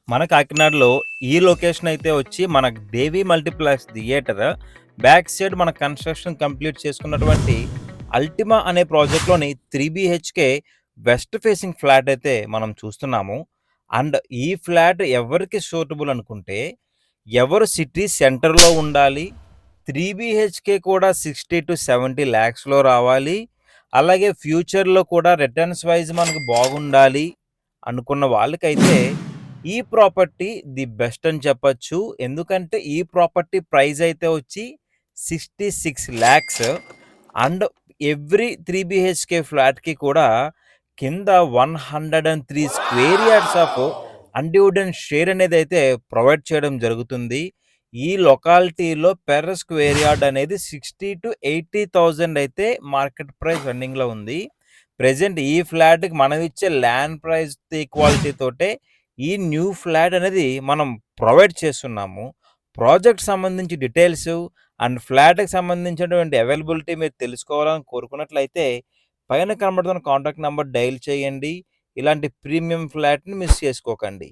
మన కాకినాడలో ఈ లొకేషన్ అయితే వచ్చి మన దేవి మల్టీప్లెక్స్ థియేటర్ బ్యాక్ సైడ్ మన కన్స్ట్రక్షన్ కంప్లీట్ చేసుకున్నటువంటి అల్టిమా అనే ప్రాజెక్ట్లోని 3 BHK వెస్ట్ ఫేసింగ్ ఫ్లాట్ అయితే మనం చూస్తున్నాము. అండ్ ఈ ఫ్లాట్ ఎవరికి సూటబుల్ అనుకుంటే, ఎవరు సిటీ సెంటర్లో ఉండాలి, 3 BHK కూడా 60 to 70 lakhsలో రావాలి, అలాగే ఫ్యూచర్లో కూడా రిటర్న్స్ వైజ్ మనకు బాగుండాలి అనుకున్న వాళ్ళకైతే ఈ ప్రాపర్టీ ది బెస్ట్ అని చెప్పొచ్చు. ఎందుకంటే ఈ ప్రాపర్టీ ప్రైస్ అయితే వచ్చి 66 lakhs అండ్ ఎవ్రీ 3 BHK ఫ్లాట్‌కి కూడా కింద 103 square yards of undivided share అనేదైతే ప్రొవైడ్ చేయడం జరుగుతుంది. ఈ లొకాలిటీలో పెర్ స్క్వేర్ యార్డ్ అనేది 60,000 to 80,000 అయితే మార్కెట్ ప్రైస్ రన్నింగ్‌లో ఉంది. ప్రెజెంట్ ఈ ఫ్లాట్‌కి మనం ఇచ్చే ల్యాండ్ ప్రైస్ ఈక్వాలిటీ తోటే ఈ న్యూ ఫ్లాట్ అనేది మనం ప్రొవైడ్ చేస్తున్నాము. ప్రాజెక్ట్ సంబంధించి డీటెయిల్స్ అండ్ ఫ్లాట్‌కి సంబంధించినటువంటి అవైలబిలిటీ మీరు తెలుసుకోవాలని కోరుకున్నట్లయితే పైన కనబడుతున్న కాంటాక్ట్ నంబర్ డయల్ చేయండి. ఇలాంటి ప్రీమియం ఫ్లాట్‌ని మిస్ చేసుకోకండి.